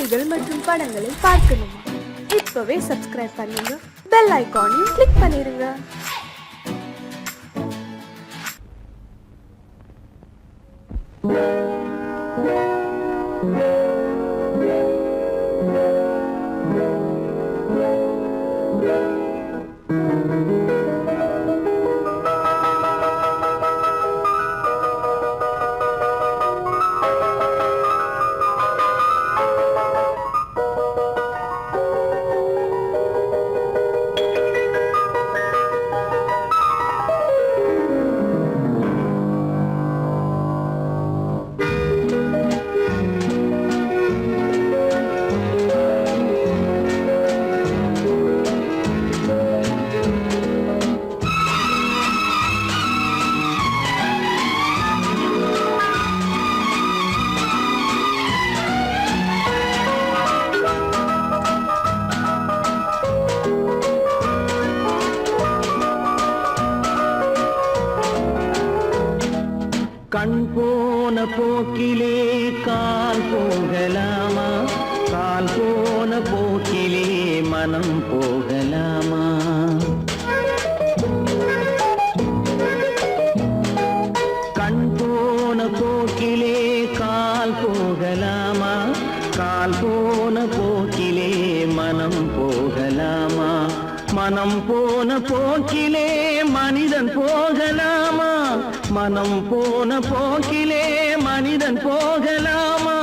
செய்திகள் மற்றும் படங்களை பார்க்கணுமா? இப்பவே சப்ஸ்கிரைப் பண்ணுங்க, பெல் ஐகானையும் கிளிக் பண்ணிருங்க. கண் போன போக்கிலே கால் போகலாமா? கால் போன போக்கிலே மனம் போகலாமா? கண் போன போக்கிலே கால் போகலாமா? கால் போன போக்கிலே மனம் போகலாமா? மனம் போன போக்கிலே மனிதன் போகலாமா? மனம் போன போக்கிலே மனிதன் போகலாமா?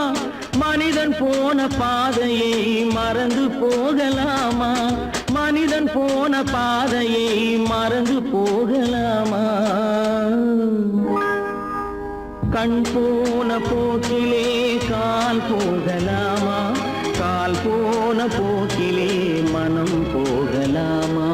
மனிதன் போன பாதையை மறந்து போகலாமா? மனிதன் போன பாதையை மறந்து போகலாமா? கண் போன போக்கிலே கால் போகலாமா? கால் போன போக்கிலே மனம் போகலாமா?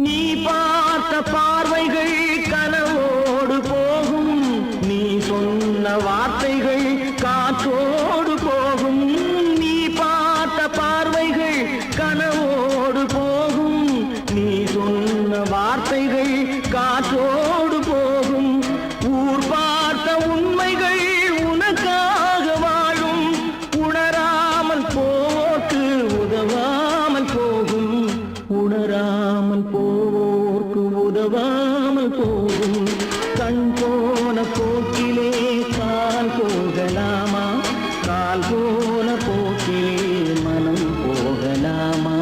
நீ பார்த்த பார்வைகள் கனவோடு போகும், நீ சொன்ன வார்த்தைகள் காற்றோடு போகும். நீ பார்த்த பார்வைகள் கனவோடு போகும், நீ சொன்ன வார்த்தைகள் காற்றோடு போகும். ஊர் பார்த்த உண்மைகள் உனக்காக வாழும், உணராமல் போக்கு உதவாமல் போகும். உணராமல் போவோர்க்கு உதவாமல் போகும். கண் போன போக்கிலே கால் போகலாமா? கால் போன போக்கிலே மனம் போகலாமா?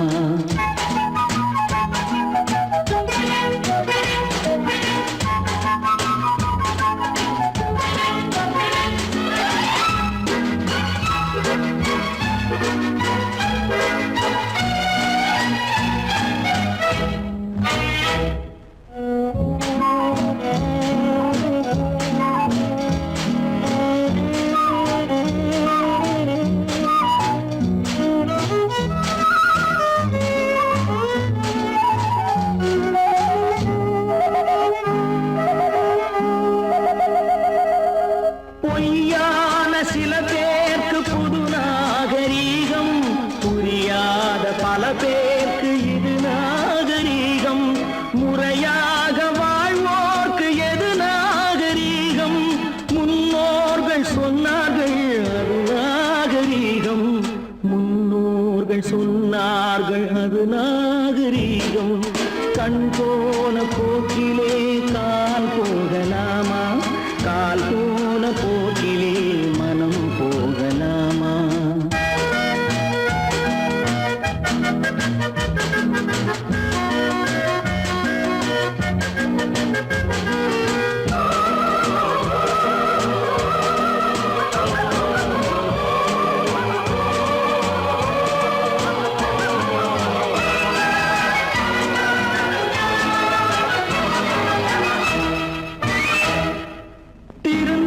பொய்யான சில பேருக்கு புது நாகரீகம், புரியாத பல பேருக்கு இது நாகரீகம். முறையாக வாழ்வோர்க்கு எது நாகரீகம்? முன்னோர்கள் சொன்னார்கள் அது நாகரீகம். முன்னோர்கள் சொன்னார்கள் அது நாகரீகம். கண் போன போக்கிலே கால் போகலாமா? கால் போன போக்கிலே மனம் போகலாமா? திரும்ப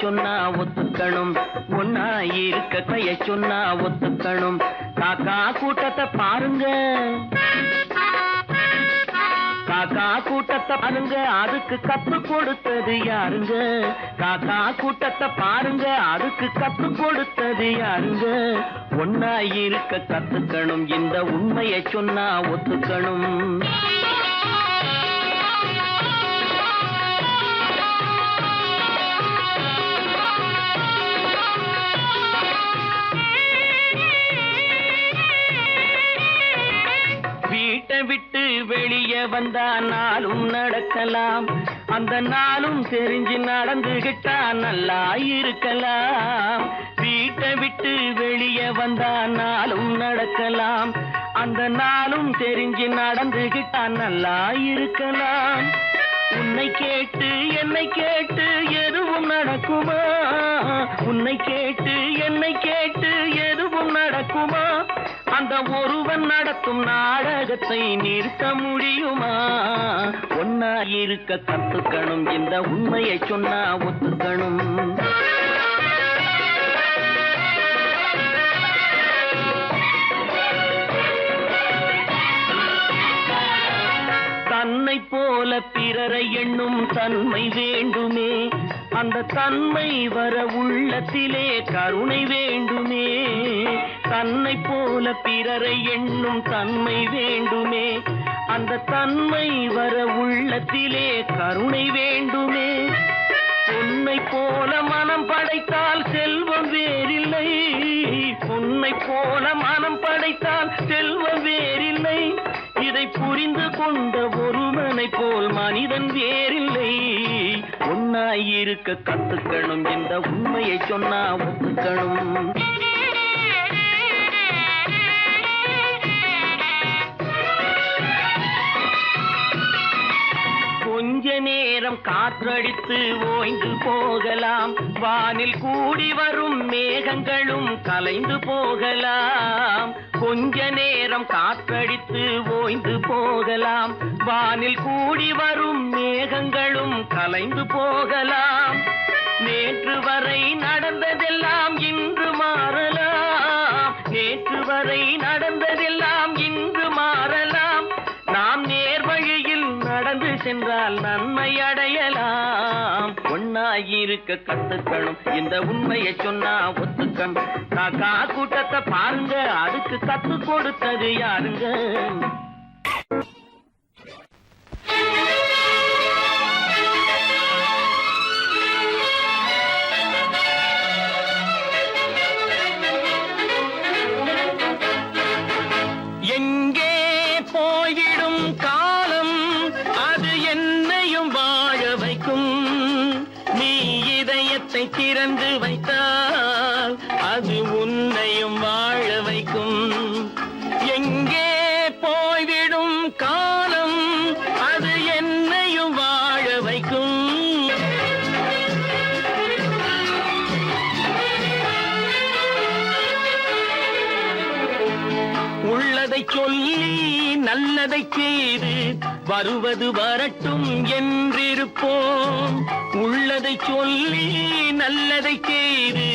சொன்னா ஒத்துக்கணும், ஒன்னா இருக்க கைய சொன்னா ஒத்துக்கணும். காக்கா கூட்டத்தை பாருங்க, காக்கா கூட்டத்தை பாருங்க, அதுக்கு கத்து கொடுத்தது யாருங்க? காக்கா கூட்டத்தை பாருங்க, அதுக்கு கத்து கொடுத்தது யாருங்க? ஒன்னா இருக்க கத்துக்கணும், இந்த உண்மையை சொன்னா ஒத்துக்கணும். வீட்டை விட்டு வெளியே வந்தா நாளும் நடக்கலாம், அந்த நாளும் தெரிஞ்சு நடந்துகிட்டா நல்லா இருக்கலாம். வீட்டை விட்டு வெளியே வந்தா நாளும் நடக்கலாம், அந்த நாளும் தெரிஞ்சு நடந்துகிட்டா நல்லா இருக்கலாம். உன்னை கேட்டு என்னை கேட்டு எதுவும் நடக்குமா? உன்னை கேட்டு என்னை கேட்டு எதுவும் நடக்குமா? அந்த ஒருவன் நடத்தும் நாடகத்தை நிறுத்த முடியுமா? ஒன்னா இருக்க கத்துக்கணும், இந்த உண்மையை சொன்னா ஒத்துக்கணும். தன்னை போல பிறரை எண்ணும் தன்மை வேண்டுமே, அந்த தன்மை வர உள்ளத்திலே கருணை வேண்டுமே. தன்னை போல பிறரை எண்ணும் தன்மை வேண்டுமே, அந்த தன்மை வர உள்ளத்திலே கருணை வேண்டுமே. பொன்னை போல மனம் படைத்தால் செல்வம் வேறில்லை, பொன்னை போல மனம் படைத்தால் செல்வம் வேறில்லை. இதை புரிந்து கொண்ட ஒருவனை போல் மனிதன் வேறில்லை. ஒன்னாயிருக்க கத்துக்கணும், இந்த உண்மையை சொன்னா ஒத்துக்கணும். கொஞ்ச நேரம் காற்றடித்து ஓய்ந்து போகலாம், வானில் கூடி வரும் மேகங்களும் கலைந்து போகலாம். கொஞ்ச நேரம் காற்றடித்து ஓய்ந்து போகலாம், வானில் கூடி வரும் மேகங்களும் கலைந்து போகலாம். நேற்று வரை நடந்ததெல்லாம் இன்று மாறலாம், நேற்று வரை நடந்ததெல்லாம் இன்று மாறலாம். நாம் நேர் வழியில் நடந்து சென்றால் நன்மை அடையலாம். ஒன்னாயிருக்க கத்துக்கணும், இந்த உண்மையை சொன்னா ஒத்துக்கணும். காக்கா கூட்டத்தை பாருங்க, அதுக்கு கத்து கொடுத்தது யாருங்க? எங்கே போயிடும் காலம், அது என்னையும் வாழ வைக்கும். நீ இதயத்தை திறந்து வைத்தால் அது உன்னையும் வாழ வைக்கும். எங்கே போய்விடும் காலம், அது என்னையும் வாழ வைக்கும். உள்ளதை சொல்லி நல்லதை செய்து வருவது வரட்டும் என்றிருப்போம். உள்ளதை சொல்லி நல்லதை செய்து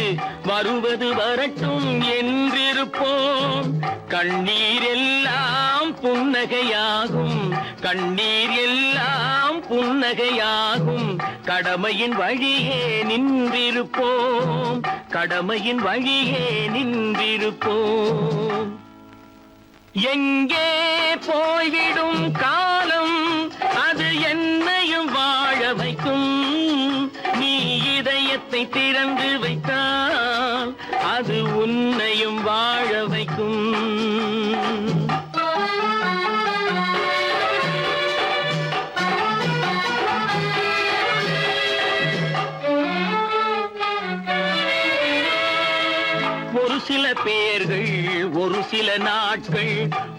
வருவது வரட்டும் என்றிருப்போம். கண்ணீர் எல்லாம் புன்னகையாகும், கண்ணீர் எல்லாம் புன்னகையாகும். கடமையின் வழியே நின்றிருப்போம், கடமையின் வழியே நின்றிருப்போம். எங்கே போய்விடும் காலம், அது என்னையும் வாழ வைக்கும். நீ இதயத்தை திறந்து வைத்தால் அது உன்னையும் வாழ வைக்கும். ஒரு சில பேர்கள் ஒரு சில நாட்கள்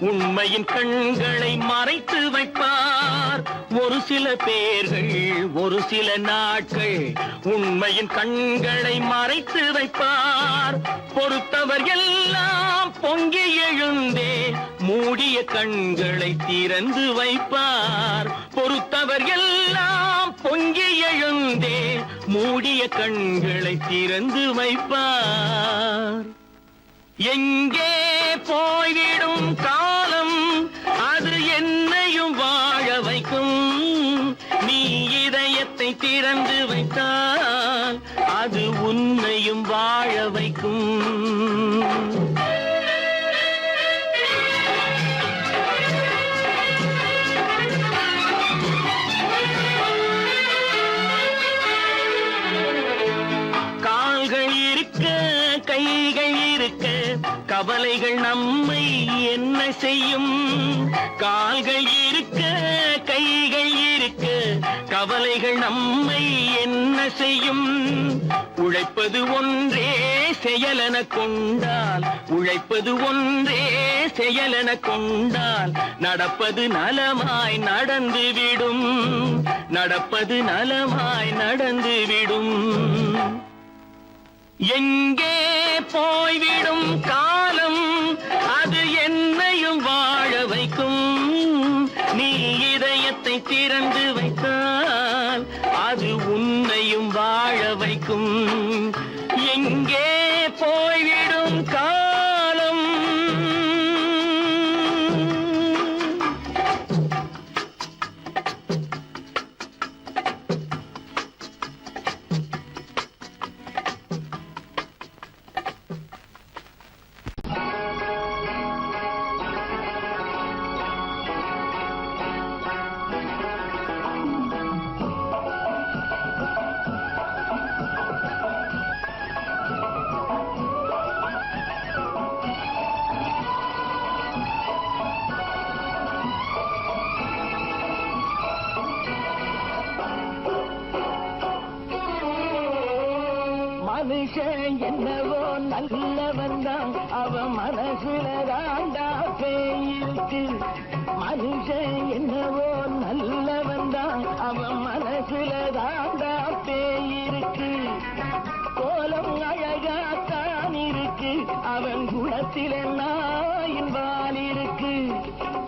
உண்மையின் கண்களை மறைத்து வைப்பார். ஒரு சில பேர்கள் ஒரு சில நாட்கள் உண்மையின் கண்களை மறைத்து வைப்பார். பொறுத்தவர் எல்லாம் பொங்கி எழுந்தே மூடிய கண்களை திறந்து வைப்பார். பொறுத்தவர் எல்லாம் பொங்கி எழுந்தே மூடிய கண்களை திறந்து வைப்பார். எங்கே போய்விடும் காலம் அது என்னையும் வாழ வைக்கும். நீ இதயத்தை திறந்து வைத்தால் அது உன்னையும் வாழ வைக்கும். கால்கள் இருக்க கைகள் இருக்க கவலைகள் நம்மை என்ன செய்யும். கால்கள் இருக்க கைகள் இருக்க கவலைகள் நம்மை என்ன செய்யும். உழைப்பது ஒன்றே செயலென கொண்டால், உழைப்பது ஒன்றே செயலென கொண்டால் நடப்பது நலமாய் நடந்துவிடும். நடப்பது நலமாய் நடந்துவிடும். எங்கே போய்விடும் காலம் அது என்னையும் வாழ வைக்கும். நீ இதயத்தை திறந்து வைத்தால் அது உன்னையும் வாழ வைக்கும். எங்கே போய்விடும் காலம். மனுஷன் என்னவோ நல்லவன் தான், அவன் மனசுல தாண்டா பேயிருக்கு. மனுஷன் என்னவோ நல்லவன் தான், அவன் மனசுல தாண்டா பேயிருக்கு. கோலம் அழகாத்தான் இருக்கு, அவன் குணத்தில நாயின் வால் இருக்கு.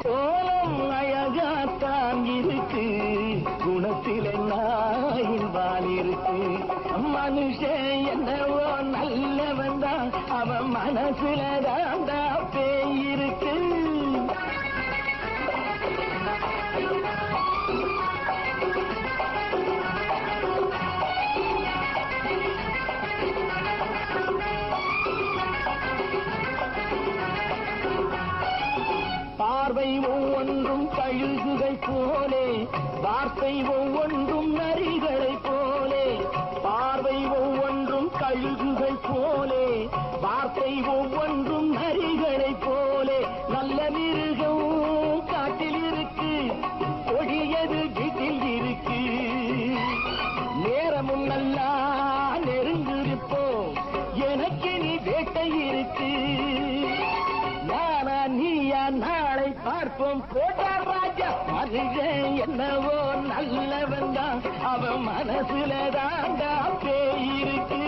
கோலம் அழகாத்தான் இருக்கு, குணத்தில நாயின் வால் இருக்கு. மனுஷன் என்னவோ நல்லவன் தான், அவன் மனசுல தாண்டா பேயிருக்கு. பார்வை ஒவ்வொன்றும் கழுகுகள் போலே, வார்த்தை ஒவ்வொன்றும் நரிகளை போலே. பார்வை ஒவ்வொன்றும் கழுகுகள் போலே, வார்த்தை ஒவ்வொன்றும் நரிகளை போலே. நல்ல மிருகம் காட்டில் இருக்கு, கொடியது வீட்டில் இருக்கு. நேரமும் நல்லா நெருங்கிருப்போம், எனக்கு நீ வேட்டை இருக்கு. நானா நீயா நாளை பார்ப்போம் போட்டா ராஜா. மனுஷன் என்னவோ நல்லவன் தான், அவன் மனசுல தாண்டா பேயிருக்கு.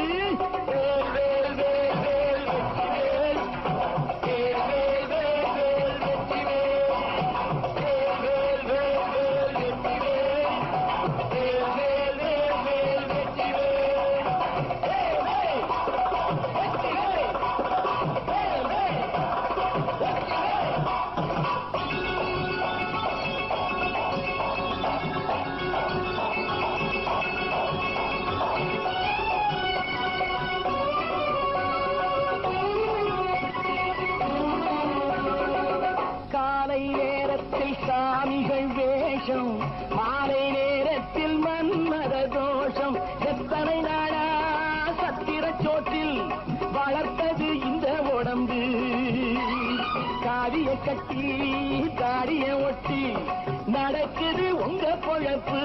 சாமிகள் வேஷம், மாலை நேரத்தில் மன்மத தோஷம். எத்தனை நாளா சத்திர சோட்டில் வளர்த்தது இந்த உடம்பு. காவிய கட்டி தாடிய ஒட்டி நடக்குது உங்க பொழப்பு.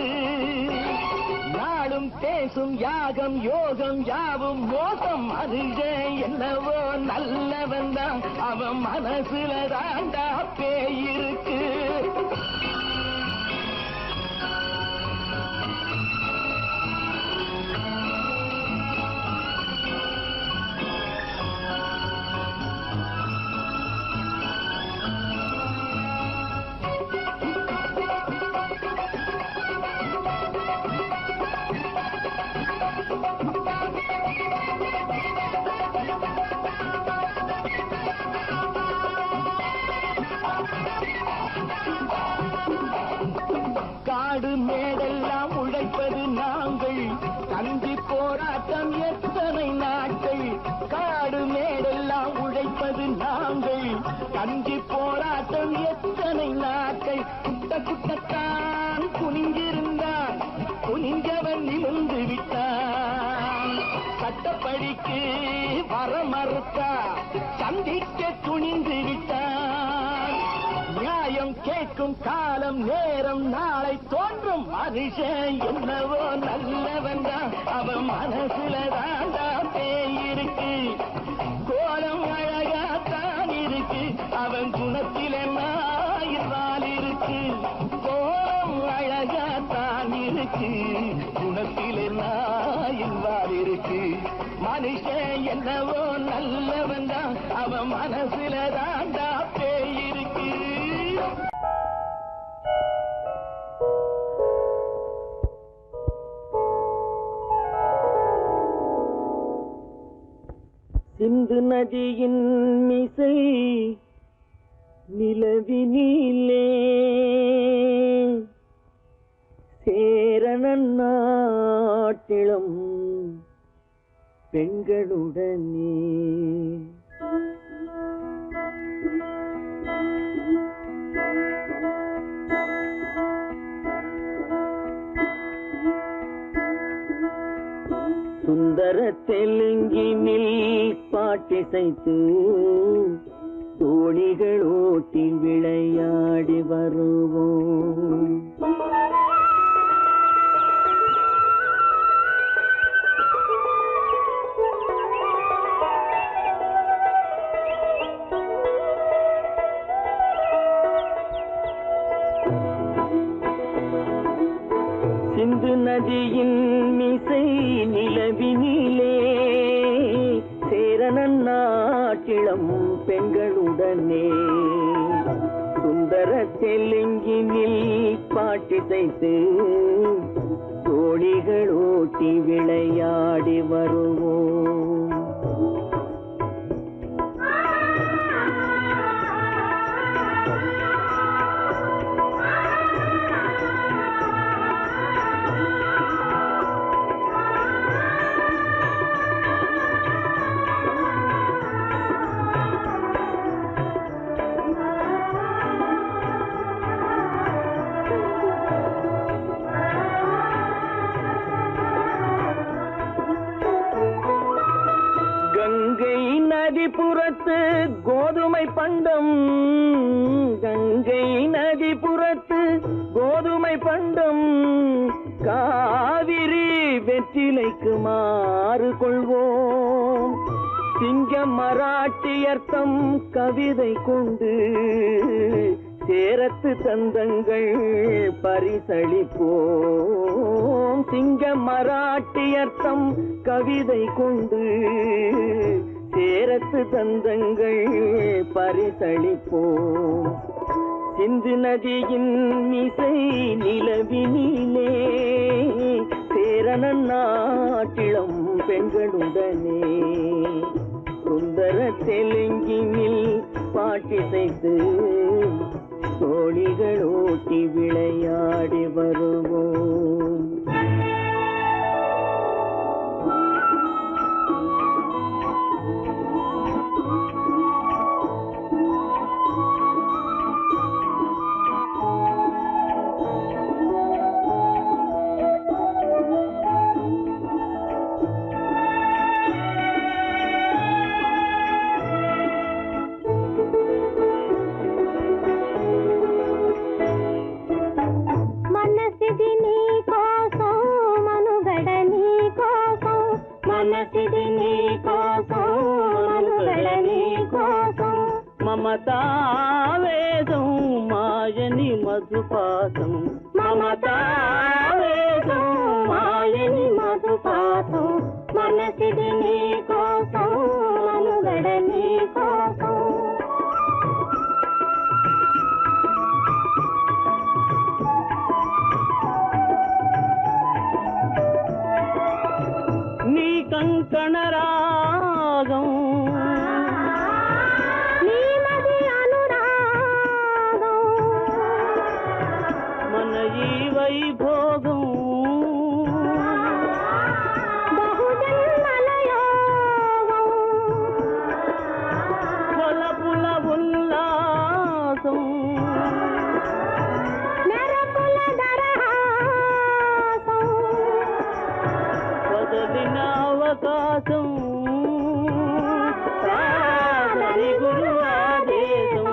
நாளும் பேசும் யாகம் யோகம் யாவும் மோசம். மனுஷன் என்னவோ நல்லவன் தான், அவன் மனசுல தாண்டா பேயிருக்கு. காடு மேடெல்லாம் உழைப்பது நாங்கள், கஞ்சி போராட்டம் எத்தனை நாட்கள். காடு மேடெல்லாம் உழைப்பது நாங்கள், கஞ்சி போராட்டம் எத்தனை நாட்கள். குட்ட குட்டத்தான் குனிஞ்சிருந்தான், குனிஞ்சவன் நிமிர்ந்து விட்டான். சட்டப்படிக்கு வர மறுத்தா, சந்திக்க துணிந்து விட்டான். நியாயம் கேட்கும் காலம் நேரம் நாளை தோன்றும். மனுஷன் என்னவோ நல்லவன் தான், அவன் மனசுல தாண்டா பேய் இருக்கு. கோலம் அழகாத்தான் இருக்கு, அவன் குணத்தில நாயினால் இருக்கு. கோலம் அழகாத்தான் இருக்கு, குணத்தில நாயினால் இருக்கு. மனுஷன் என்னவோ நல்லவன் தான், அவன் மனசுல தாண்டா பேய் இருக்கு. சிந்து நதியின் மிசை நிலவினிலே சேரணன் நாட்டிளம் பெண்களுடனே சுந்தர தெலுங்கினில் பாட்டிசைத்து தோணிகள் ஓட்டி விளையாடி வருவோம். சிந்து நதியின் மிசை நிலவினிலே சேரணன் நாட்டிளம் பெண்களுடனே சுந்தர தெலுங்கினில் பாட்டிசைத்து தோணிகள் ஓட்டி விளையாடி வருவோம். கங்கை நதிபுறத்து கோதுமை பண்டம், கங்கை நதிபுறத்து கோதுமை பண்டம், காவிரி வெற்றிலைக்கு மாறு கொள்வோம். சிங்க மராட்டியர்த்தம் கவிதை கொண்டு சேரத்து தந்தங்கள் பரிசளிப்போம். சிங்க மராட்டியர்த்தம் கவிதை கொண்டு சேரத்து தந்தங்கள் பரிசளிப்போம். சிந்து நதியின் மிசை நிலவினிலே சேரணன் நாட்டிளம் பெண்களுடனே சுந்தர தெலுங்கினில் பாட்டிசைத்து தோணிகள் ஓட்டி விளையாடி வருவோம். మమతావేదం మాయని మధుపాతం, మమతావేదం మాయని మధుపాతం, మనసిది నీ కోసం మనుగడ నీ కోసం. నీ కంకణ రాగం ఈ భోగం కొలపుల ఉల్లాసం వదలిన అవకాశం సాదరి గురు ఆదేశం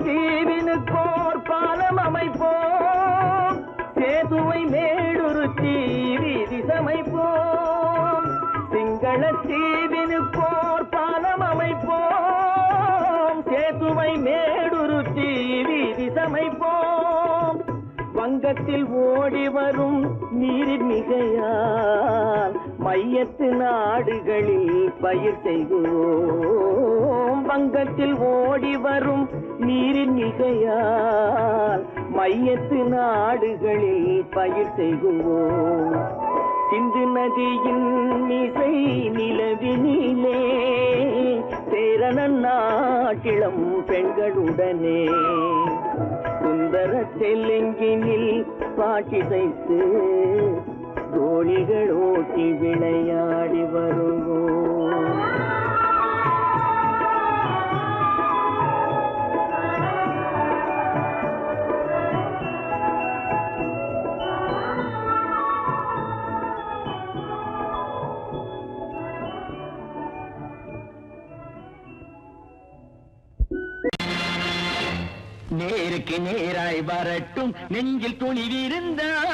தீவினுக்கோர் பாலம் அமைப்போம் சேதுவை மேடுருத்தி வீதி சமைப்போம் சிங்கள தீவினுக்கோர் பாலம் அமைப்போம் சேதுவை மேடுருத்தி வீதி சமைப்போம் வங்கத்தில் ஓடி வரும் நீரின் மிகையால் மையத்து நாடுகளில் பயிர் செய்கிறோம் வங்கத்தில் ஓடி வரும் நீரின் மிகையால் மையத்து நாடுகளில் பயிர் செய்கிறோம் சிந்து நதியின் மிசை நிலவினிலே சேரணன் நாட்டிளம் பெண்களுடனே சுந்தர தெலுங்கினில் பாட்டிசைத்து தோழிகள் ஓட்டி விளையாடி வருவோம் நேருக்கு நேராய் வரட்டும் நெஞ்சில் துணிவிருந்தால்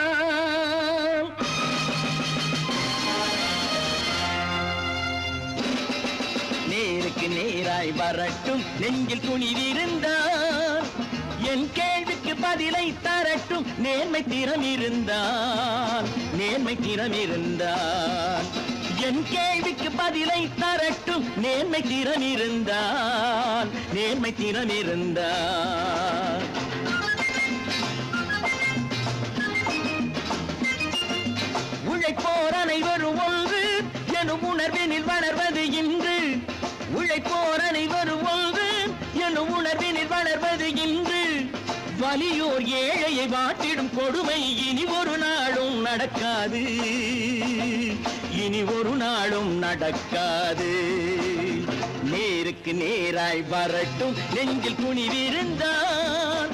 நேருக்கு நேராய் வரட்டும் நெஞ்சில் துணிவிருந்தால் என் கேள்விக்கு பதிலை தரட்டும் நேர்மை திறம் இருந்தால் என் கேள்விக்கு பதிலை தரட்டும் நேர்மை திறம் இருந்தால் உழைப்போர் அனைவரும் ஒன்று எனும் உணர்வினில் வளர்வது இன்று உழைப்போர் அனைவரும் ஒன்று எனும் உணர்வினில் வளர்வது இன்று வலியோர் ஏழையை வாட்டிடும் கொடுமை இனி ஒரு நாளும் நடக்காது நேருக்கு நேராய் வரட்டும் நெஞ்சில் துணிவிருந்தால்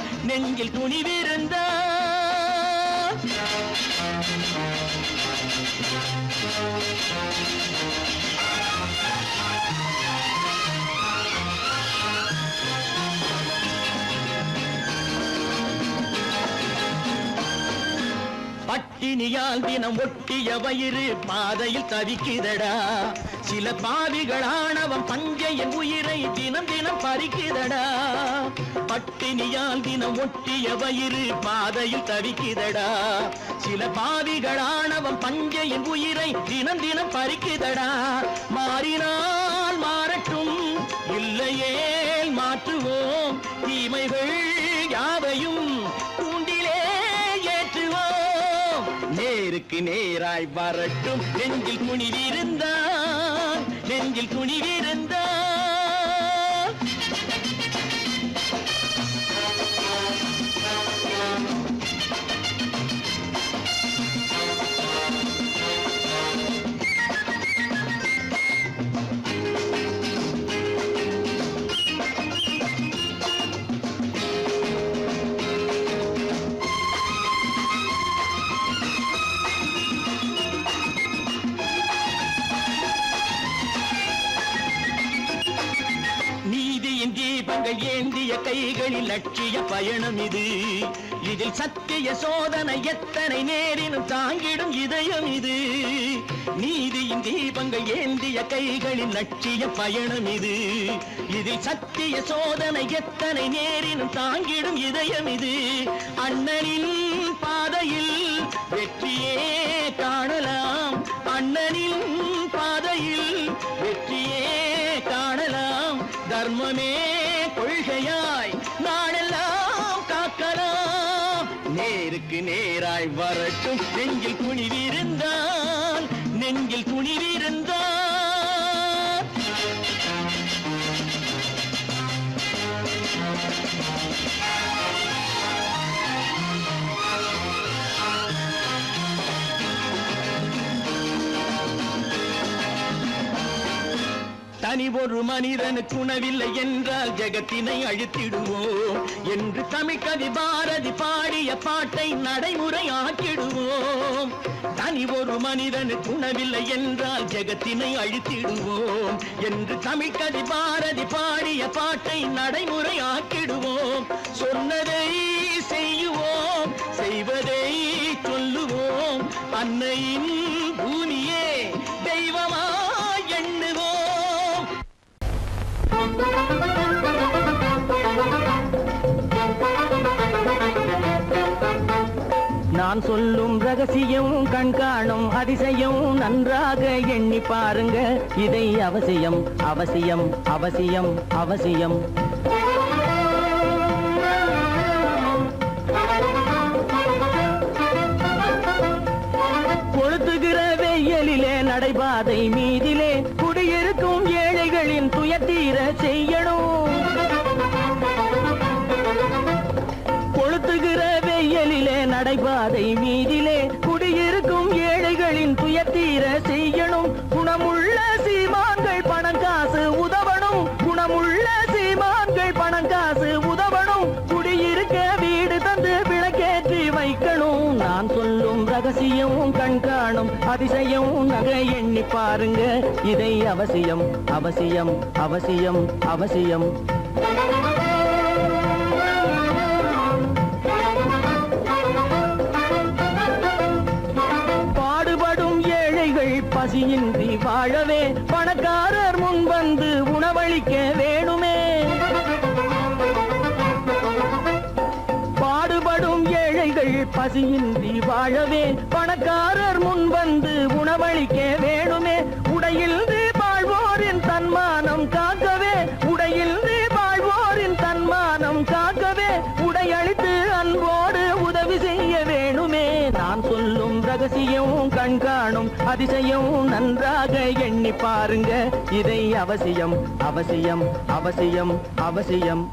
பட்டினியால் தினம் ஒட்டிய வயிறு பாதையில் தவிக்குதடா சில பாவிகள் ஆணவம் பஞ்சையின் உயிரை தினம் பறிக்குதடா பட்டினியால் தினம் ஒட்டிய வயிறு பாதையில் தவிக்குதடா சில பாவிகள் ஆணவம் பஞ்சையின் உயிரை தினம் பறிக்குதடா மாறினால் மாறட்டும் இல்லையேல் மாற்றுவோம் தீமைகள் யாவையும் கூண்டிலே ஏற்றுவோம் நேருக்கு நேராய் வரட்டும் நெஞ்சில் துணிவிருந்தால் தீபங்கள் ஏந்திய கைகளில் லட்சிய பயணம் இது. இதில் சத்திய சோதனை எத்தனை நேரினும் தாங்கிடும் இதயம் இது. நீதியின் தீபங்கள் ஏந்திய கைகளில் லட்சிய பயணம் இது. இதில் சத்திய சோதனை எத்தனை நேரினும் தாங்கிடும் இதயம் இது. அண்ணனின் பாதையில் வெற்றியே காணலாம். அண்ணனின் பாதையில் வெற்றியே காணலாம். தர்மமே கொள்கையாய் நாடெல்லாம் காக்கலாம். நேருக்கு நேராய் வரட்டும் நெஞ்சில் துணிவிருந்தான், நெஞ்சில் துணிவிருந்தான். தனி ஒரு மனிதனுக்கு உணவில்லை என்றால் ஜெகத்தினை அழித்திடுவோம் என்று தமிழ்கவி பாரதி பாடிய பாட்டை நடைமுறையாக்கிடுவோம். தனி ஒரு மனிதனுக்கு உணவில்லை என்றால் ஜெகத்தினை அழித்திடுவோம் என்று தமிழ்கவி பாரதி பாடிய பாட்டை நடைமுறையாக்கிடுவோம். சொன்னதை செய்யுவோம், செய்வதை சொல்லுவோம். அன்னையின் பூமியே தெய்வமா எண்ணுவோம். நான் சொல்லும் ரகசியம் கண்காணும் அதிசயம் நன்றாக எண்ணி பாருங்க. இதை அவசியம் அவசியம் அவசியம் அவசியம். கொளுத்துகிற வெயிலிலே நடைபாதை மீதிலே குடியிருக்கும் ஏழைகளின் துயத்தீர செய்யணும். கொளுத்துகிற வெயிலிலே நடைபாதை மீதிலே குடியிருக்கும் ஏழைகளின் துயத்தீர செய்யணும். குணமுள்ள சீமான்கள் பணம் காசு உதவணும். குணமுள்ள சீமான்கள் பணம் காசு உதவணும். குடியிருக்க வீடு தந்து விளக்கேற்றி வைக்கணும். நான் சொல்லும் ரகசியம் கண்காணும் அதிசயம் நகை எண்ணி பாருங்க. இதை அவசியம் அவசியம் அவசியம் அவசியம். பசியின்றி வாழவே பணக்காரர் முன் வந்து உணவளிக்க வேணுமே. பாடுபடும் ஏழைகள் பசியின்றி வாழவே பணக்காரர் முன் வந்து உணவளிக்க வேணுமே. உடையில் வாழ்வோரின் தன்மானம் காக்கவே, உடையில் வாழ்வோரின் தன்மானம் காக்கவே உடையளித்து அன்போடு உதவி செய்ய வேணுமே. நான் சொல்லும் ரகசியம் கண்காணும் அதிசயம் நன்றாக எண்ணி பாருங்க. இதை அவசியம் அவசியம் அவசியம் அவசியம்.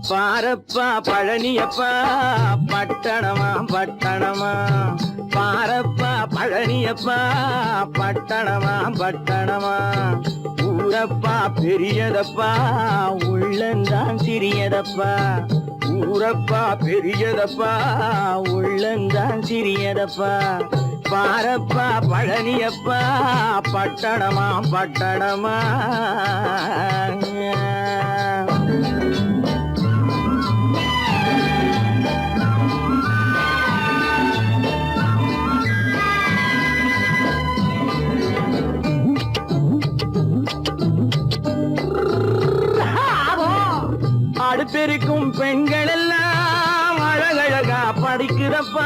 பாரப்பா பழனியப்பா பட்டணமா பட்டணமா. பாரப்பா பழனியப்பா பட்டணமா பட்டணமா. ஊரப்பா பெரியதப்பா உள்ளந்தான் சிறியதப்பா. ஊரப்பா பெரியதப்பா உள்ளந்தான் சிறியதப்பா. பாரப்பா பழனியப்பா பட்டணமா பட்டணமா. அடுத்திருக்கும் பெண்கள் எல்லாம் அழகழகா பட படிக்குதப்பா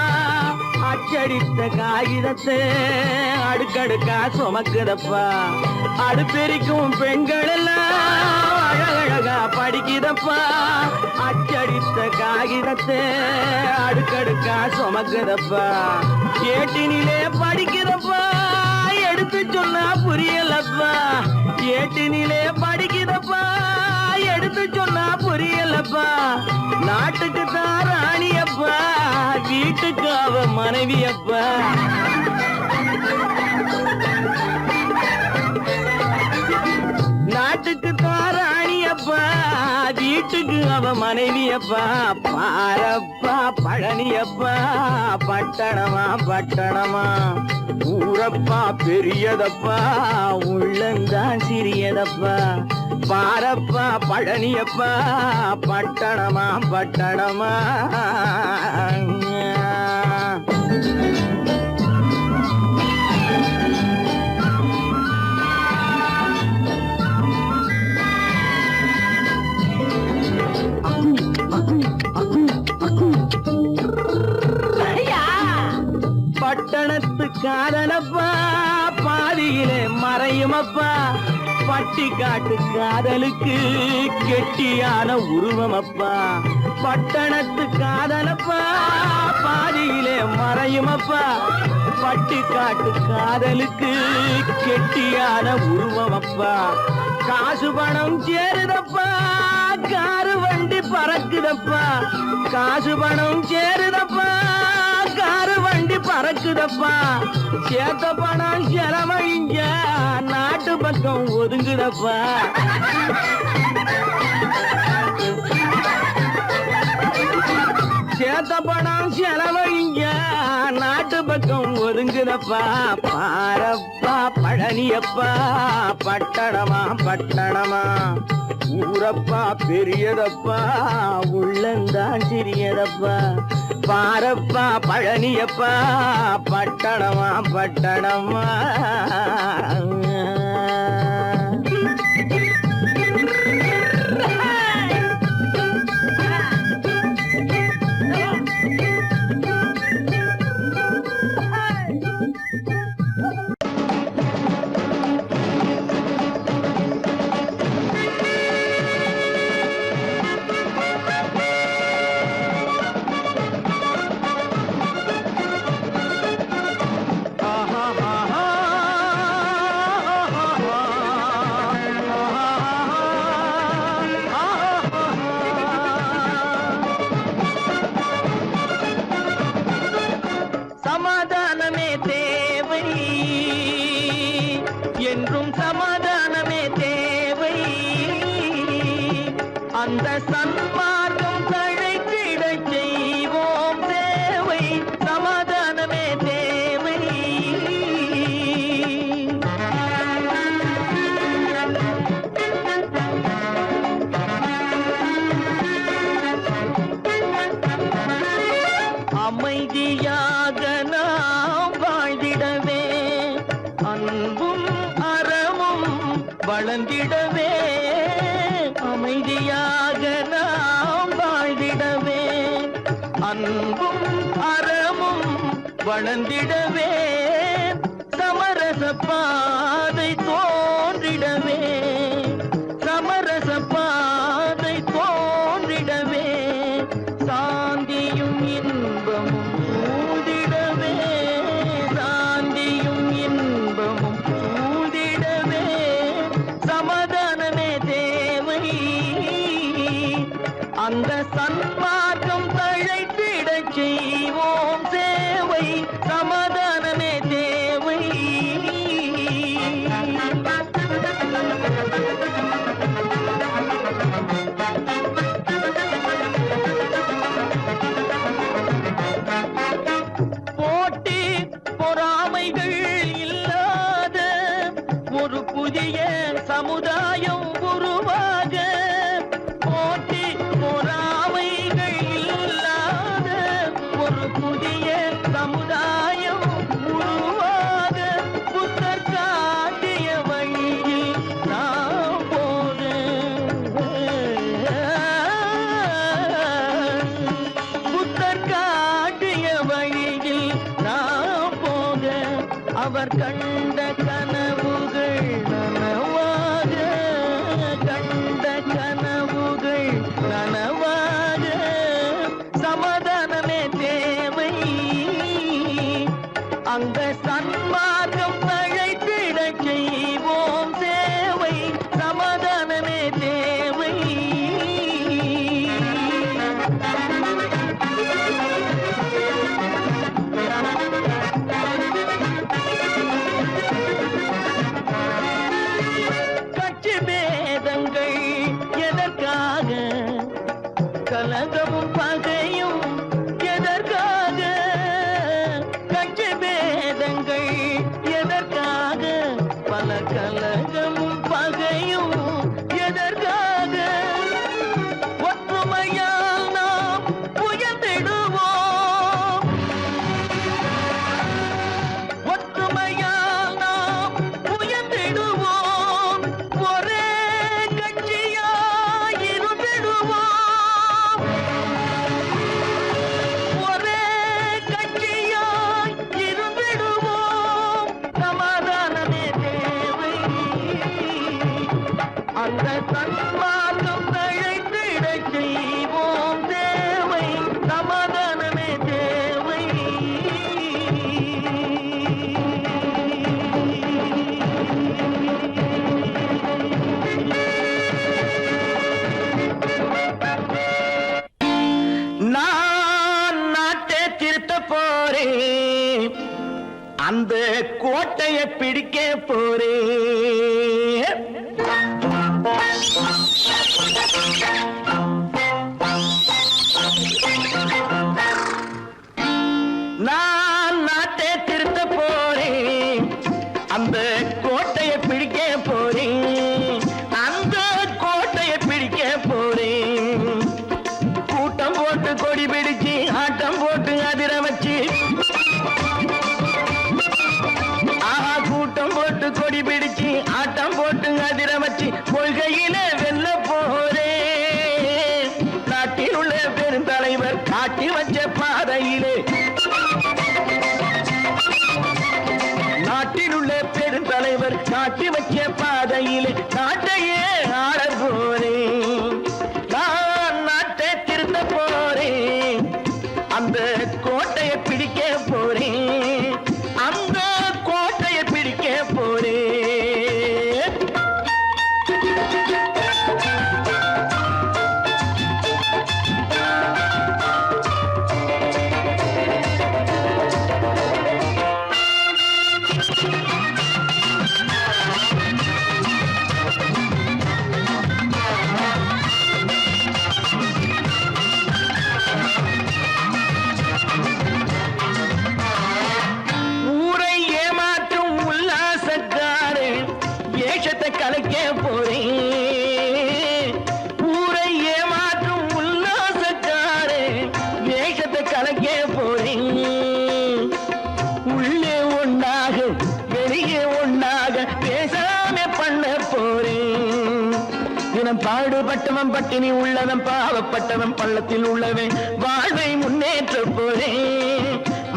அச்சடித்த காகிதத்தை அடுக்கடுக்கா சுமக்குதப்பா அடுப்பெரிக்கும் பெண்கள் எல்லாம் அழகழகா படிக்குதப்பா அச்சடித்த காகிதத்தை அடுக்கடுக்கா சுமக்குதப்பா ஏட்டினிலே படிக்குதப்பா எடுத்து சொன்னா புரியலப்பா ஏட்டினிலே படிக்குதப்பா எடுத்து சொன்னா புரியலப்பா நாட்டுக்கு தான் ராணியப்பா வீட்டுக்கு அவ மனைவியப்பா நாட்டுக்கு தான் ராணியப்பா வீட்டுக்கு அவ மனைவியப்பா பாரப்பா பழனியப்பா பட்டணமா பட்டணமா ஊரப்பா பெரியதப்பா உள்ளந்தான் சிறியதப்பா பாரப்பா பழனியப்பா பட்டணமா பட்டணமா பட்டணத்து காதலப்பா பாதியிலே மறையுமப்பா பட்டி காட்டு காதலுக்கு கெட்டியான உருவமப்பா பட்டணத்து காதலப்பா பாதியிலே மறையுமப்பா பட்டி காட்டு காதலுக்கு கெட்டியான உருவமப்பா காசு பணம் சேருதப்பா காரு வண்டி பறக்குதப்பா காசு பணம் சேருதப்பா காரு வண்டி பறக்குதப்பா சேத்த பணம் செலவழிங்க நாட்டு பக்கம் ஒதுங்குதப்பா சேத்த பணம் செலவழிங்க நாட்டு பக்கம் ஒதுங்குதப்பா பாரப்பா பழனியப்பா பட்டணமா பட்டணமா ஊரப்பா பெரியதப்பா உள்ளந்தான் சிறியதப்பா பாரப்பா பழனியப்பா பட்டணமா பட்டணமா சமாதானமே தேவை என்றும் சமாதானமே தேவை அந்த சன்மார்க்கம் தழைத்திடச் செய்வோம் தேவை சமாதானமே தேவை அமைதியாக நாம் வாழ்ந்திடவே அன்பும் அறமும் வளர்ந்திடவே அமைதியாக நாம் வாழ்ந்திடவே அன்பும் அறமும் வளர்ந்திடவே சமரச பாதை தோன்றிடவே சமரச பாதை தோன்றிடவே சாந்தியும் இன்பமும் சூழ்ந்திடவே சாந்தியும் இன்பமும் சூழ்ந்திடவே சமாதானமே தேவை அந்த சன்மார்க்கம் தழைத்திடச் செய்வோம் சேவை சமாதானமே தேவை போட்டி பொறாமைகள் இல்லாத ஒரு புதிய சமுதாயம் உருவாக போட்டி பொறாமைகள் இல்லாத ஒரு புதிய சமுதாயம் உருவாக புத்தர் காட்டிய வழியில் நாம் போக புத்தர் காட்டிய அவர் கண்ட கனவுகள் நனவாக, கண்ட கனவுகள் நனவாக, சமாதானமே தேவை. அங்க சன்மார்க்கம் தழைத்திட செய்வோம் சேவை, சமாதானமே தேவை. கட்சி பேதங்கள் எதற்காக, கலகமும் பகையும் எதற்காக, கட்சி பேதங்கள் எதற்காக, பல கலகமும் பகையும் எதற்காக, ஒற்றுமையால் நாம் உயர்ந்திடுவோம், ஒற்றுமையால் நாம் உயர்ந்திடுவோம், ஒரே கட்சியாய் இருந்திடுவோம், ஒரே கட்சியாய் இருந்திடுவோம், சமாதானமே தேவை. அந்த சன்மார்க்கம் தழைத்திட செய்வோம் தேவை, சமாதானமே தேவை. நான் நாட்டை திருத்த போறேன், அந்த கோட்டையை பிடிக்க போறேன். நான் நாட்டை திருத்த போறேன், அந்த கோட்டையை பிடிக்க போறேன், அந்த கோட்டையை பிடிக்க போறேன். கூட்டம் போட்டு கொடி பிடிச்சு ஆட்டம் போட்டு அதிர வச்சு, ஆஹா கூட்டம் போட்டு கொடி பிடிச்சு ஆட்டம் போட்டு அதிர வச்சு, கொள்கையில வெல்ல போறேன். நாட்டில் உள்ள பெருந்தலைவர் காட்டி வச்ச பாதையிலே, நாட்டில் உள்ள பெருந்தலைவர் காட்டி வச்ச பாதையிலே நாட்டையே ஆள போறேன். நான் நாட்டை திருத்த போறேன், அந்த கோட்டையை பிடிக்க போறேன், அந்த கோட்டையை பிடிக்க போறேன். ஊரை ஏமாற்றும் உல்லாசக்காரு வேஷத்தை கலைக்க போறேன், ஊரை ஏமாற்றும் உல்லாசக்காரு வேஷத்தை கலைக்க போறேன். உள்ளே ஒண்ணாக வெளியே ஒண்ணாக பேசாம பண்ண போறேன். தினம் பாடுபட்டவன் பட்டினி உள்ளவன் பாவப்பட்டவன் பள்ளத்தில் உள்ளவன் வாழ்வை முன்னேற்ற போறேன்,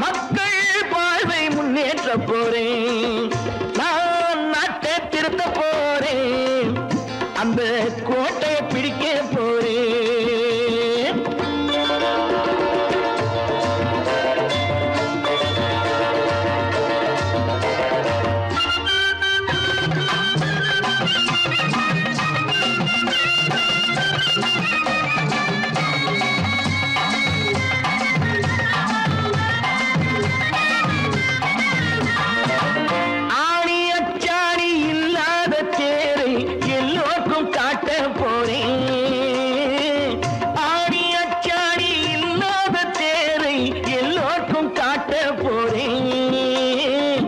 மக்கள் வாழ்வை முன்னேற்ற போறேன். நான் நாட்டை திருத்த போறேன், அந்த கோட்டையை பிடிக்க போறேன். ஆணி அச்சாணி இல்லாத தேரை எல்லோருக்கும் காட்ட போறேன், ஆணி அச்சாணி இல்லாத தேரை எல்லோருக்கும் காட்ட போறேன்.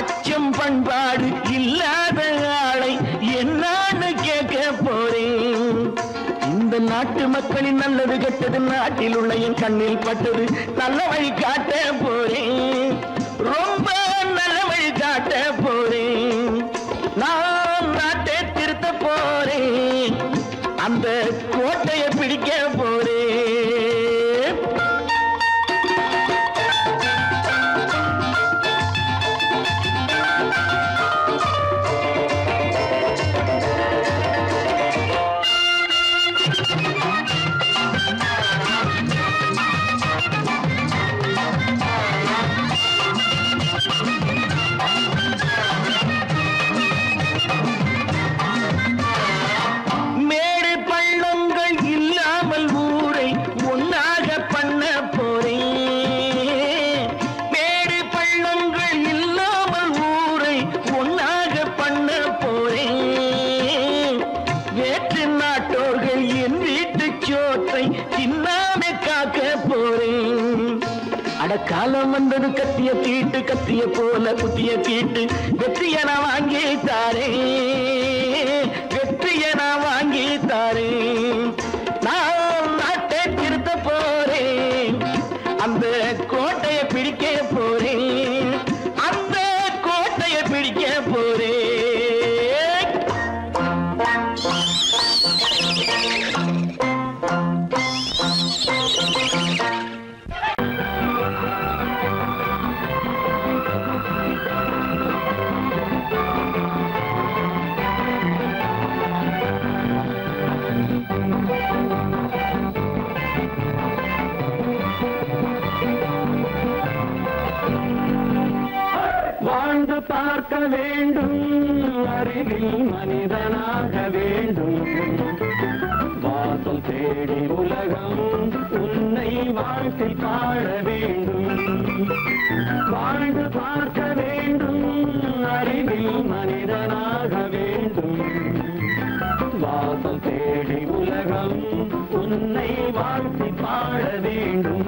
அச்சம் பண்பாடு இல்லாத ஆளை என்னான்னு கேட்க போறேன். இந்த நாட்டு மக்களின் நல்லது கெட்டது நாட்டில் உள்ள என் கண்ணில் பட்டது, நல்ல வழி காட்ட போறேன், ரொம்ப நல்ல வழி காட்ட போறேன். நான் நாட்டை திருத்த போறேன், அந்த கோட்டையை பிடிக்க போறேன். காலம் வந்தது கத்திய தீட்டு கத்திய போல குத்திய தீட்டு வெற்றிய நான் வாங்கி தாரேன் வெற்றிய நான் வாங்கி தாரேன் நான் நாட்டை திருத்த போறேன் அந்த கோட்டையை பிடிக்க போறேன் அந்த கோட்டையை பிடிக்க போறேன் வாழ்ந்து பார்க்க வேண்டும் அறிவில் மனிதனாக வேண்டும் வாசல் தேடி உலகம் உன்னை வாழ்க்கை பாட வேண்டும் வாழ்ந்து பார்க்க வேண்டும் அறிவில் மனிதனாக வேண்டும் வாசல் தேடி உலகம் உன்னை வாழ்க்கை பாட வேண்டும்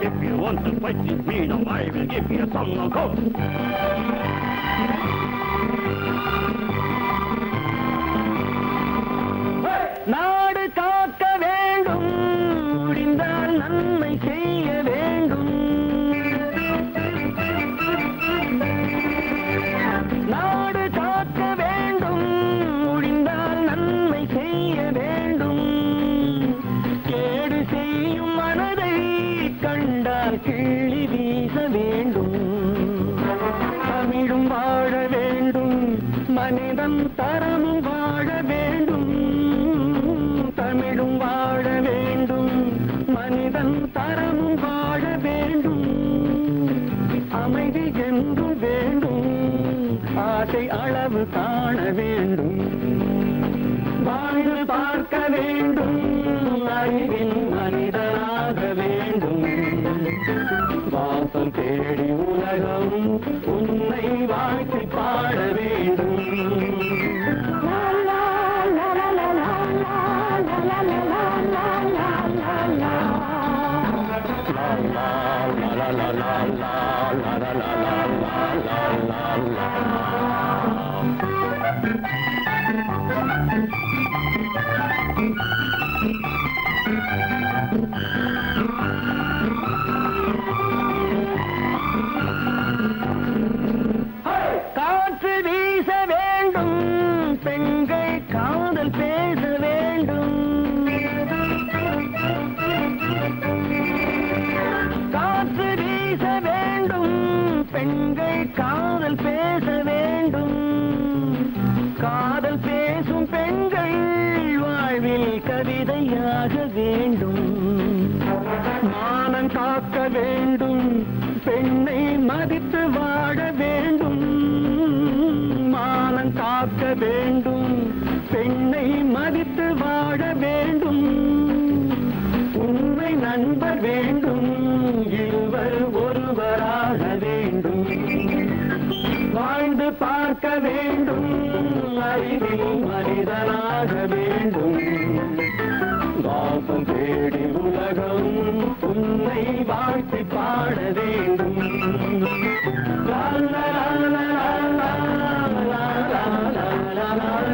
If you want to fight with me, now I will give you some go. நாடு காக்க வேண்டும் முடிந்தால் நன்மை செய்ய வேண்டும் நாடு காக்க வேண்டும் முடிந்தால் நன்மை செய்ய வேண்டும் கேடு செய்யும் மனதை கண்டால் கிள்ளி வீச வேண்டும் தமிழும் வாழ வேண்டும் மனிதன் தரமும் வாழ வேண்டும் தமிழும் வாழ வேண்டும் மனிதன் தரமும் வாழ வேண்டும் அமைதி என்றும் வேண்டும் ஆசை அளவு காண வேண்டும் வாழ்ந்து பார்க்க வேண்டும் அறிவில் மனிதனாக வேண்டும் வாசல் தேடி உலகம் உன்னை வாழ்க்கை பாட வேண்டும் காற்று வீச வேண்டும் பெண்கள் காதல் பேச வேண்டும் காற்று வீச வேண்டும் பெண்கள் காதல் பேச வேண்டும் காதல் பேசும் பெண்கள் வாழ்வில் கவிதையாக வேண்டும் மானம் காக்க வேண்டும் பெண்ணை மதித்து வாழ வேண்டும் மானம் காக்க வேண்டும் பெண்ணை மதித்து வாழ வேண்டும் உண்மை நண்பர் வேண்டும் இருவர் ஒருவராக வேண்டும் வாழ்ந்து பார்க்க வேண்டும் அறிவில் மனிதனாக வேண்டும் வாசம் தேடி உலகம் உன்னை வாழ்த்தி பாட வேண்டும் லா லா லா லா லா லா லா லா லா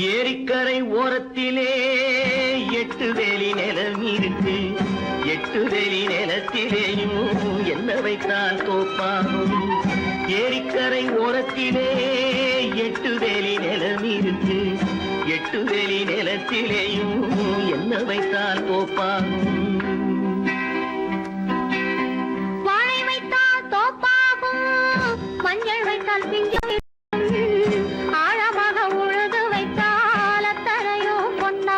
ஏரிக்கரை ஓரத்திலே 8 வேலி நிலம் இருக்கு 8 வேலி நிலத்திலேயும் என்ன வைத்தால் தோப்பாகும் ஏரிக்கரை ஓரத்திலே 8 வேலி நிலம் இருக்கு 8 வேலி நிலத்திலேயும் என்ன வைத்தால் தோப்பாகும் வாழை வைத்தால் தோப்பாகும் மஞ்சள் வைத்தால் பிஞ்சு ஆழமாக உழுது வைத்தால் அத்தனையோ பொன்னா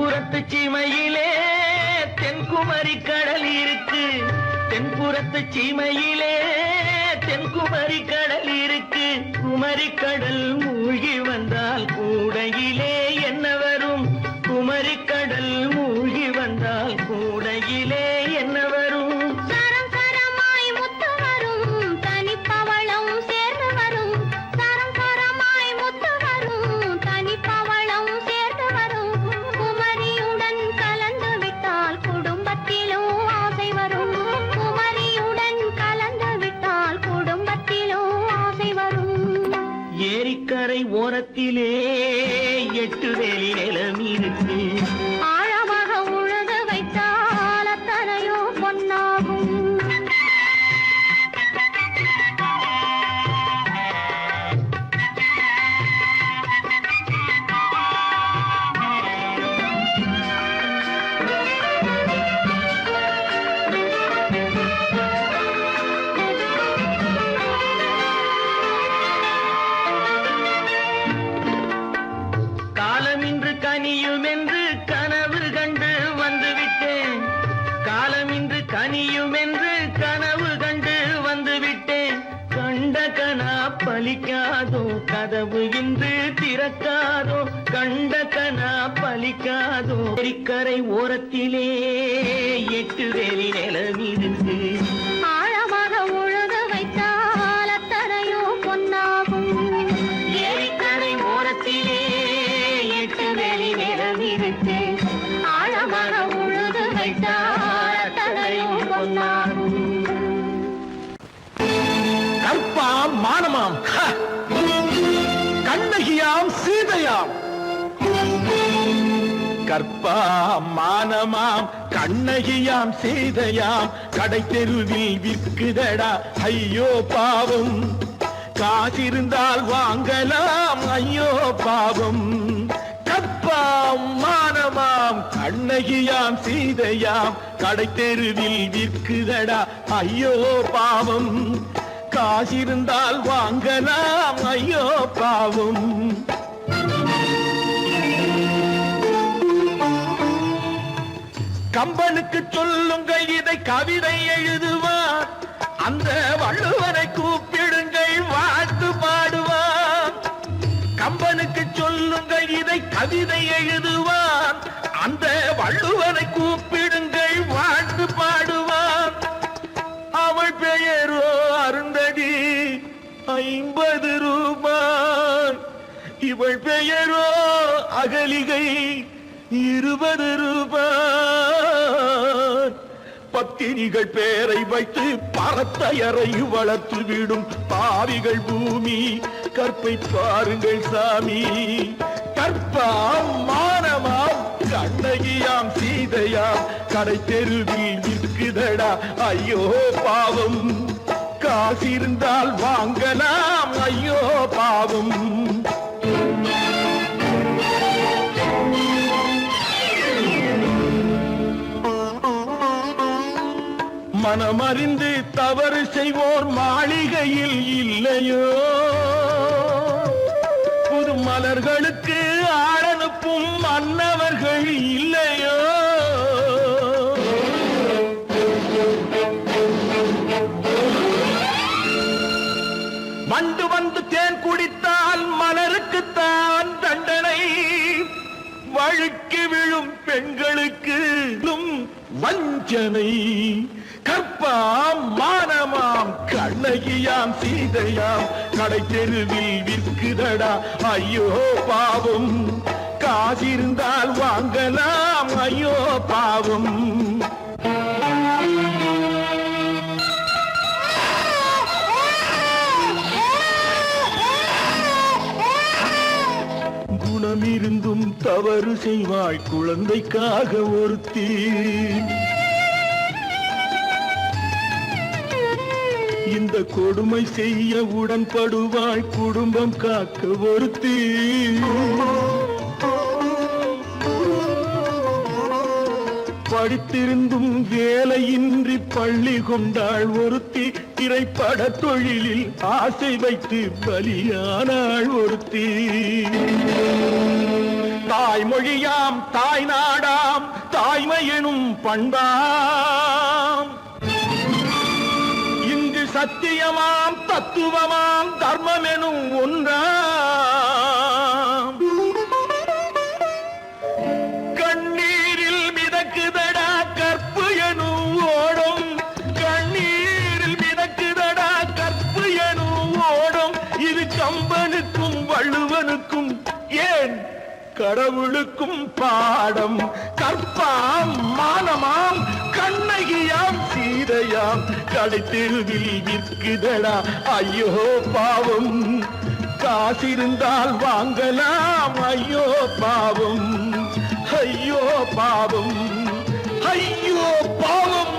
தென்புறத்து சீமையிலே தென்குமரி கடல் இருக்கு. தென்புறத்து சீமையிலே தென்குமரி கடல் இருக்கு. குமரி கடல் மூழ்கி வந்தால் கூடையிலே என்ன வரும்? குமரி கடல் மூழ்கி வந்தால் கூடையிலே என்ன வரும்? சரம் சரமாய் முத்து வரும் தனிப்பவளம் சேர்ந்து வரும். சரம் சரமாய் முத்து வரும் தனிப்பவளம் சேர்ந்து வரும். குமரியுடன் கலந்து விட்டால் குடும்பத்திலும் ஆசை வரும். குமரியுடன் கலந்து விட்டால் குடும்பத்திலும் ஆசை வரும். ஏரிக்கரை ஓரத்திலே 8 வேலி நிலம் இருக்கு. ஆழமாக உழுது வைத்தால் அத்தனையோ பொன்னாகும். காலமின்று கனியும் என்று கனவு கண்டு வந்துவிட்டேன். காலமின்று கனியும் என்று கனவு கண்டு வந்துவிட்டேன். கண்ட கனா பலிக்காதோ கதவு இன்று திறக்காதோ. கண்ட கனா பலிக்காதோ. ஏரிக்கரை ஓரத்திலே 8 வேலி நிலம் இருக்கு. ஆழமாக உழுது வைத்தால் அத்தனையோ பொன்னாகும். ஏரிக்கரை ஓரத்திலே 8 வேலி நிலம் இருக்கு. ஆழமாக உழுது வைத்தால் அத்தனையோ பொன்னாகும். கற்பாம் மானமாம் கண்ணகியாம் சீதையாம். கற்பாம் மானமாம் கண்ணகியாம் சீதையாம் கடை தெருவில் விற்குதடா ஐயோ பாவம். காசிருந்தால் வாங்கலாம் ஐயோ பாவம். கற்பாம் மானமாம் கண்ணகியாம் சீதையாம் கடை தெருவில் விற்குதடா ஐயோ பாவம். காசிருந்தால் வாங்கலாம் ஐயோ பாவம். கம்பனுக்கு சொல்லுங்கள் இதை கவிதை எழுதுவார். அந்த வள்ளுவனை கூப்பிடுங்கள் வாழ்த்து பாடுவார். கம்பனுக்கு சொல்லுங்கள் இதை கவிதை எழுதுவார். அந்த வள்ளுவனை கூப்பிடுங்கள் வாழ்த்து பாடுவார். அவள் பெயரோ அருந்ததி 50 ரூபாய். இவள் பெயரோ அகலிகை 20 ரூபாய். பத்தினிகள் பேரை வைத்து பரத்தையரை வளர்த்து விடும் பாவிகள் பூமி. கற்பை பாருங்கள் சாமி. கற்பாம் மானமாம் கண்ணகியாம் சீதையாம் கடை தெருவில் விற்குதடா ஐயோ பாவம். காசிருந்தால் வாங்கலாம் ஐயோ பாவம். மனமறிந்து தவறு செய்வோர் மாளிகையில் இல்லையோ. புது மலர்களுக்கு ஆளனுப்பும் மன்னவர்கள் இல்லையோ. வண்டு வந்து தேன் குடித்தால் மலருக்குத்தான் தண்டனை. வழுக்கி விழும் பெண்களுக்கு வஞ்சனை. கற்பாம் மானமாம் கண்ணகியாம் சீதையாம் கடை தெருவில் விற்குதடா ஐயோ பாவம். காசிருந்தால் வாங்கலாம் ஐயோ பாவம். குணமிருந்தும் தவறு செய்வாய் குழந்தைக்காக ஒருத்தி. இந்த கொடுமை செய்ய உடன்படுவாய் குடும்பம் காக்க ஒருத்தி. படித்திருந்தும் வேலையின்றி பள்ளி கொண்டாள் ஒருத்தி. திரைப்பட தொழிலில் ஆசை வைத்து பலியானாள் ஒருத்தி. தாய்மொழியாம் தாய் நாடாம் தாய்மை எனும் பண்பாம் இங்கு சத்தியமாம் தத்துவமாம் தர்மம் எனும் ஒன்றாம் கண்ணீரில் மிதக்குதடா கற்பு எனும் ஓடும் கண்ணீரில் மிதக்குதடா கற்பு எனும் ஓடும் இது கம்பனுக்கும் வள்ளுவனுக்கும் ஏன் கடவுளுக்கும் பாடம் கற்பாம் மானமாம் கண்ணகியாம் சீதையாம் கடைத்தெருவில் விற்குதடா ஐயோ பாவம் காசிருந்தால் வாங்கலாம் ஐயோ பாவம் ஐயோ பாவம் ஐயோ பாவம்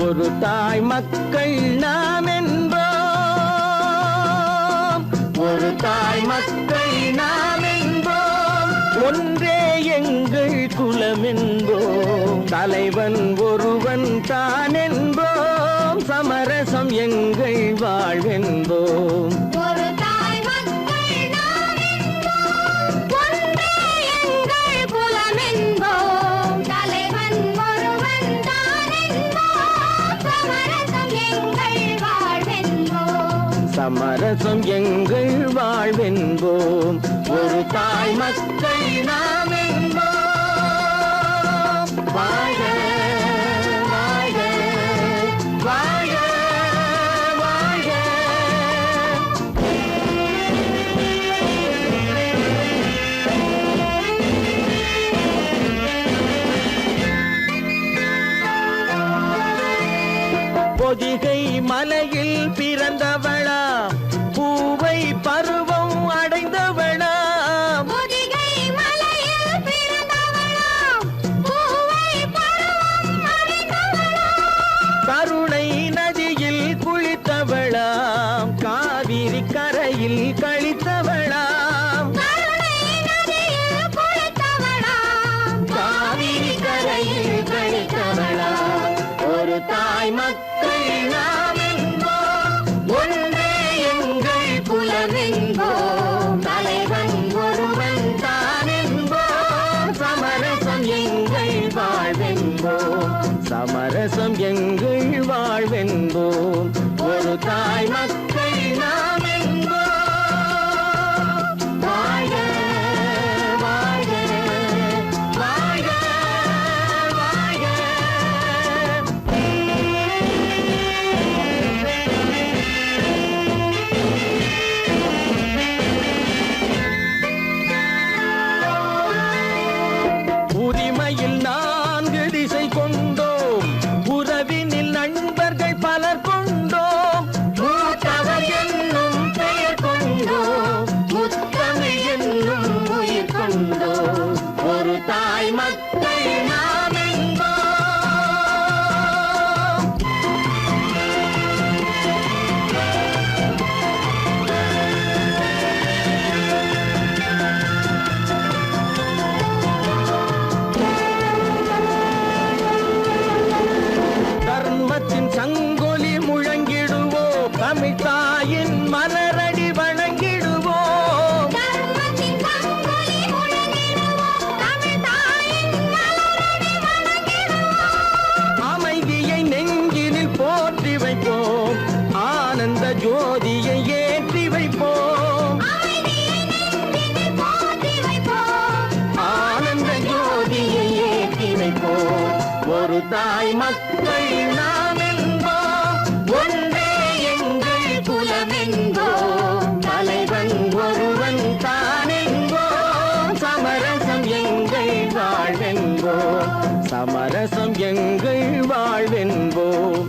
ஒரு தாய் மக்கள் நாம் என்போம் ஒரு தாய் மக்கள் நாம் என்போம் ஒன்றே எங்கள் குலம் என்போம் தலைவன் ஒருவன் தான் என்போம் சமரசம் எங்கள் வாழ்வென்போம் ஒரு தாய் மக்கள் நாம் என்போம் ஒன்றே எங்கள் குலம் என்போம் தலைவன் ஒருவன் தான் என்போம் சமரசம் எங்கள் வாழ்வென்போம் சமரசம் எங்கள் வாழ்வென்போம் ஒரு தாய் மக்கள் நாம் என்போம் வாழ வாழ வாழ வாழ பொதிகை மலையில் பிறந்தவளா பூவை பருவம் அடைந்தவளா பொதிகை மலையில் பிறந்தவளாம் பூவை பருவம் அடைந்தவளாம் கருணை நதியில் குளித்தவளாம் காவிரி கரையில் கழித்தவளாம் கருணை நதியில் குளித்தவளாம் காவிரி கரையில் கழித்தவளாம் ஒரு தாய் மக்கள் நாம் என்போம் ஒன்றே எங்கள் குலம் என்போம் தலைவன் ஒருவன் தான் என்போம் சமரசம் எங்கள் வாழ்வென்போம் சமரசம் எங்கள் வாழ்வென்போம் ஒரு தாய் மக்கள் நாம் என்போம் வாழ வாழ வாழ வாழ உரிமையில் 4 திசை கொண்டோம் உறவினில் நண்பர்கள் பலர் கொண்டோம் மூத்தவர் என்னும் பெயர் கொண்டோம் முத்தமிழ் என்னும் உயிர் கொண்டோம் ஒரு தாய் மக்கள் நாம் என்போம் தர்மத்தின் சங்கொலி முழங்கிடுவோம் தமிழ் தாயின் மலரடி வணங்கிடுவோம் தர்மத்தின் சங்கொலி முழங்கிடுவோம் தமிழ் தாயின் மலரடி வணங்கிடுவோம் அமைதியை நெஞ்சினில் போற்றி வைப்போம் ஆனந்த ஜோதியை ஏற்றி வைப்போம் அமைதியை நெஞ்சினில் போற்றி வைப்போம் ஆனந்த ஜோதியை ஏற்றி வைப்போம் ஒரு தாய் மக்கள் நாம் என்போம் ஒன்றே எங்கள் குலம் என்போம் தலைவன் ஒருவன் தான் என்போம் சமரசம் எங்கள் வாழ்வென்போம் சமரசம் எங்கள் வாழ்வென்போம்